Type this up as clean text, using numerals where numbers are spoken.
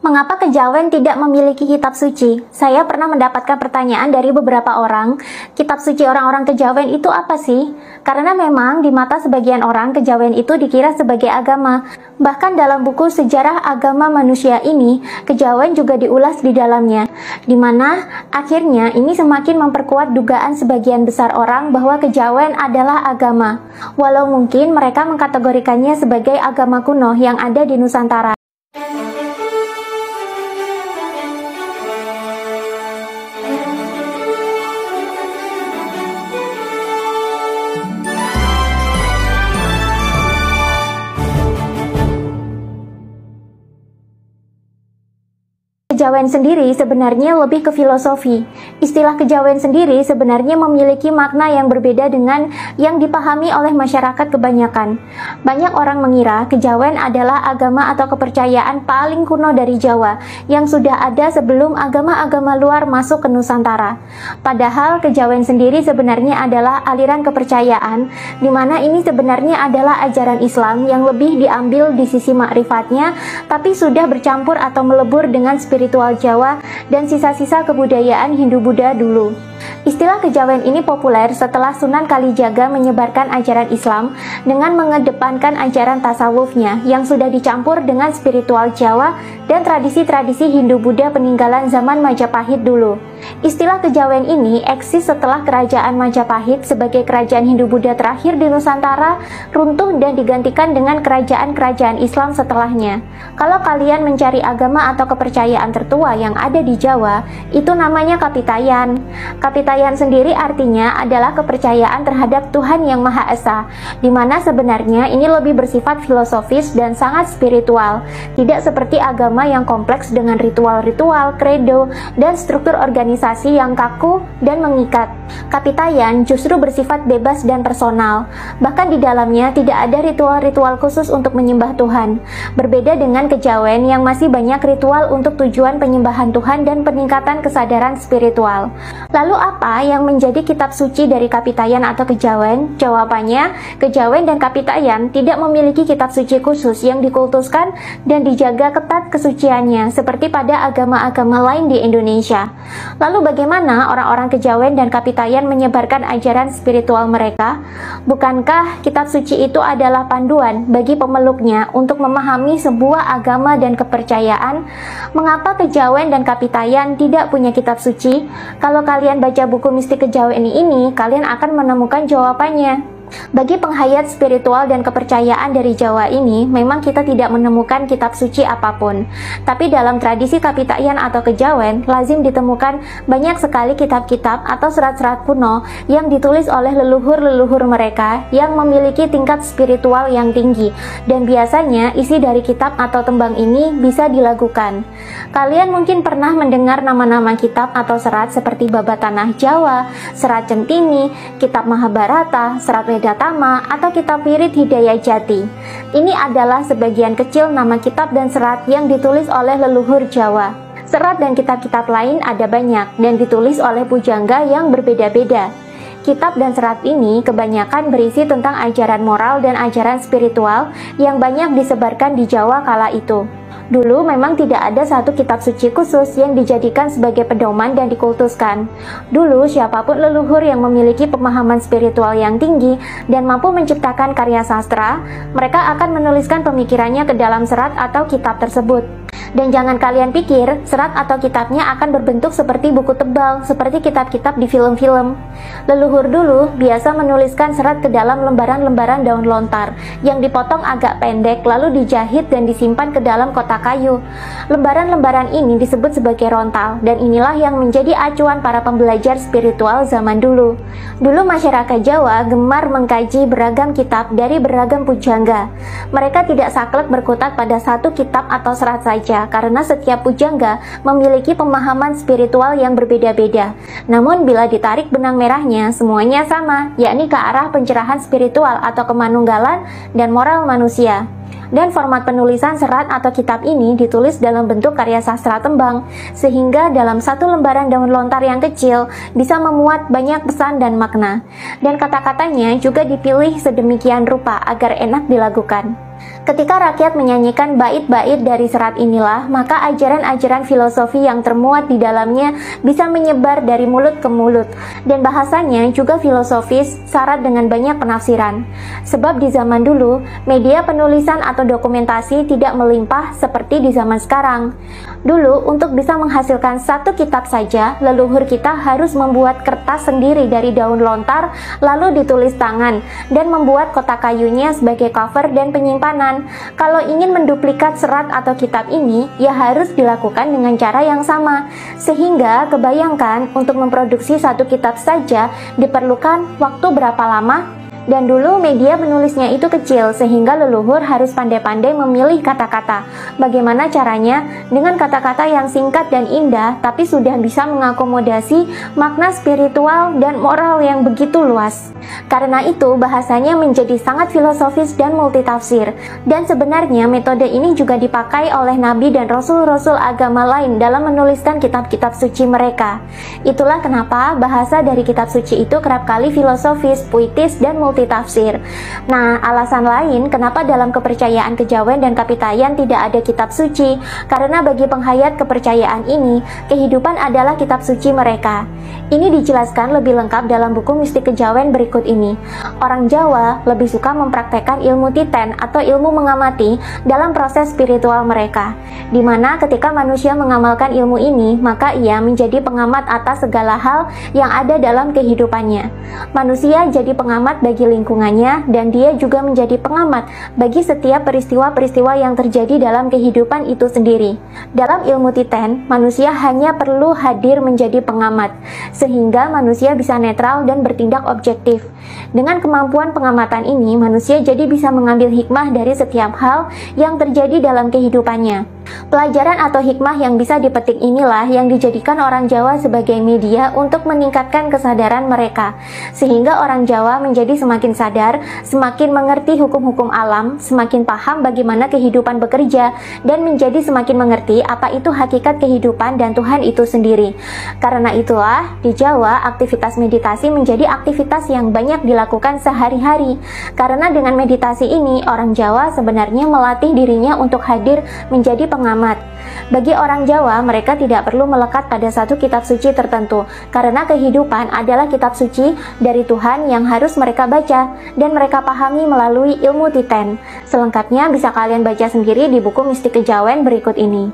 Mengapa kejawen tidak memiliki kitab suci? Saya pernah mendapatkan pertanyaan dari beberapa orang, kitab suci orang-orang kejawen itu apa sih? Karena memang di mata sebagian orang kejawen itu dikira sebagai agama. Bahkan dalam buku Sejarah Agama Manusia ini, kejawen juga diulas di dalamnya, di mana akhirnya ini semakin memperkuat dugaan sebagian besar orang bahwa kejawen adalah agama, walau mungkin mereka mengkategorikannya sebagai agama kuno yang ada di Nusantara. Kejawen sendiri sebenarnya lebih ke filosofi. Istilah kejawen sendiri sebenarnya memiliki makna yang berbeda dengan yang dipahami oleh masyarakat kebanyakan. Banyak orang mengira kejawen adalah agama atau kepercayaan paling kuno dari Jawa yang sudah ada sebelum agama-agama luar masuk ke Nusantara. Padahal kejawen sendiri sebenarnya adalah aliran kepercayaan di mana ini sebenarnya adalah ajaran Islam yang lebih diambil di sisi makrifatnya, tapi sudah bercampur atau melebur dengan spiritual Jawa dan sisa-sisa kebudayaan Hindu-Buddha dulu. Istilah kejawen ini populer setelah Sunan Kalijaga menyebarkan ajaran Islam dengan mengedepankan ajaran tasawufnya yang sudah dicampur dengan spiritual Jawa dan tradisi-tradisi Hindu-Buddha peninggalan zaman Majapahit dulu. Istilah kejawen ini eksis setelah kerajaan Majapahit sebagai kerajaan Hindu-Buddha terakhir di Nusantara runtuh dan digantikan dengan kerajaan-kerajaan Islam setelahnya. Kalau kalian mencari agama atau kepercayaan tertua yang ada di Jawa, itu namanya Kapitayan. Kapitayan sendiri artinya adalah kepercayaan terhadap Tuhan Yang Maha Esa, di mana sebenarnya ini lebih bersifat filosofis dan sangat spiritual, tidak seperti agama yang kompleks dengan ritual-ritual, kredo, dan struktur organisasi yang kaku dan mengikat. Kapitayan justru bersifat bebas dan personal, bahkan di dalamnya tidak ada ritual-ritual khusus untuk menyembah Tuhan, berbeda dengan kejawen yang masih banyak ritual untuk tujuan penyembahan Tuhan dan peningkatan kesadaran spiritual. Lalu apa yang menjadi kitab suci dari Kapitayan atau kejawen? Jawabannya, kejawen dan Kapitayan tidak memiliki kitab suci khusus yang dikultuskan dan dijaga ketat kesuciannya seperti pada agama-agama lain di Indonesia. Lalu bagaimana orang-orang kejawen dan Kapitayan menyebarkan ajaran spiritual mereka? Bukankah kitab suci itu adalah panduan bagi pemeluknya untuk memahami sebuah agama dan kepercayaan? Mengapa kejawen dan Kapitayan tidak punya kitab suci? Kalau kalian baca buku mistik kejawen ini, kalian akan menemukan jawabannya. Bagi penghayat spiritual dan kepercayaan dari Jawa ini, memang kita tidak menemukan kitab suci apapun. Tapi dalam tradisi Kapitayan atau kejawen, lazim ditemukan banyak sekali kitab-kitab atau serat-serat kuno yang ditulis oleh leluhur-leluhur mereka yang memiliki tingkat spiritual yang tinggi. Dan biasanya isi dari kitab atau tembang ini bisa dilagukan. Kalian mungkin pernah mendengar nama-nama kitab atau serat seperti Babat Tanah Jawa, Serat Centini, Kitab Mahabharata, Serat Wedatama, atau Kitab Wirid Hidayah Jati. Ini adalah sebagian kecil nama kitab dan serat yang ditulis oleh leluhur Jawa. Serat dan kitab-kitab lain ada banyak dan ditulis oleh pujangga yang berbeda-beda. Kitab dan serat ini kebanyakan berisi tentang ajaran moral dan ajaran spiritual yang banyak disebarkan di Jawa kala itu. Dulu memang tidak ada satu kitab suci khusus yang dijadikan sebagai pedoman dan dikultuskan. Dulu siapapun leluhur yang memiliki pemahaman spiritual yang tinggi dan mampu menciptakan karya sastra, mereka akan menuliskan pemikirannya ke dalam serat atau kitab tersebut. Dan jangan kalian pikir serat atau kitabnya akan berbentuk seperti buku tebal, seperti kitab-kitab di film-film. Leluhur dulu biasa menuliskan serat ke dalam lembaran-lembaran daun lontar yang dipotong agak pendek lalu dijahit dan disimpan ke dalam kotak kayu. Lembaran-lembaran ini disebut sebagai rontal dan inilah yang menjadi acuan para pembelajar spiritual zaman dulu. Dulu masyarakat Jawa gemar mengkaji beragam kitab dari beragam pujangga. Mereka tidak saklek berkutat pada satu kitab atau serat saja, karena setiap pujangga memiliki pemahaman spiritual yang berbeda-beda. Namun bila ditarik benang merahnya, semuanya sama, yakni ke arah pencerahan spiritual atau kemanunggalan dan moral manusia. Dan format penulisan serat atau kitab ini ditulis dalam bentuk karya sastra tembang, sehingga dalam satu lembaran daun lontar yang kecil bisa memuat banyak pesan dan makna. Dan kata-katanya juga dipilih sedemikian rupa agar enak dilakukan. Ketika rakyat menyanyikan bait-bait dari serat inilah, maka ajaran-ajaran filosofi yang termuat di dalamnya bisa menyebar dari mulut ke mulut, dan bahasanya juga filosofis, syarat dengan banyak penafsiran. Sebab di zaman dulu, media penulisan atau dokumentasi tidak melimpah seperti di zaman sekarang. Dulu, untuk bisa menghasilkan satu kitab saja, leluhur kita harus membuat kertas sendiri dari daun lontar, lalu ditulis tangan, dan membuat kotak kayunya sebagai cover dan penyimpanan. Kalau ingin menduplikat serat atau kitab ini, ya harus dilakukan dengan cara yang sama. Sehingga kebayangkan untuk memproduksi satu kitab saja diperlukan waktu berapa lama? Dan dulu media penulisnya itu kecil, sehingga leluhur harus pandai-pandai memilih kata-kata. Bagaimana caranya? Dengan kata-kata yang singkat dan indah, tapi sudah bisa mengakomodasi makna spiritual dan moral yang begitu luas. Karena itu, bahasanya menjadi sangat filosofis dan multitafsir. Dan sebenarnya metode ini juga dipakai oleh nabi dan rasul-rasul agama lain dalam menuliskan kitab-kitab suci mereka. Itulah kenapa bahasa dari kitab suci itu kerap kali filosofis, puitis, dan multitafsir. Nah, alasan lain kenapa dalam kepercayaan kejawen dan kapitayan tidak ada kitab suci, karena bagi penghayat kepercayaan ini, kehidupan adalah kitab suci mereka. Ini dijelaskan lebih lengkap dalam buku Mistik Kejawen berikut ini. Orang Jawa lebih suka mempraktekkan ilmu titen atau ilmu mengamati dalam proses spiritual mereka, di mana ketika manusia mengamalkan ilmu ini, maka ia menjadi pengamat atas segala hal yang ada dalam kehidupannya. Manusia jadi pengamat bagi lingkungannya, dan dia juga menjadi pengamat bagi setiap peristiwa-peristiwa yang terjadi dalam kehidupan itu sendiri. Dalam ilmu titen, manusia hanya perlu hadir menjadi pengamat, sehingga manusia bisa netral dan bertindak objektif. Dengan kemampuan pengamatan ini, manusia jadi bisa mengambil hikmah dari setiap hal yang terjadi dalam kehidupannya. Pelajaran atau hikmah yang bisa dipetik inilah yang dijadikan orang Jawa sebagai media untuk meningkatkan kesadaran mereka, sehingga orang Jawa menjadi semakin sadar, semakin mengerti hukum-hukum alam, semakin paham bagaimana kehidupan bekerja, dan menjadi semakin mengerti apa itu hakikat kehidupan dan Tuhan itu sendiri. Karena itulah, di Jawa aktivitas meditasi menjadi aktivitas yang banyak dilakukan sehari-hari. Karena dengan meditasi ini, orang Jawa sebenarnya melatih dirinya untuk hadir menjadi pengamat. Bagi orang Jawa, mereka tidak perlu melekat pada satu kitab suci tertentu, karena kehidupan adalah kitab suci dari Tuhan yang harus mereka baca dan mereka pahami melalui ilmu titen. Selengkapnya bisa kalian baca sendiri di buku Mistik Kejawen berikut ini.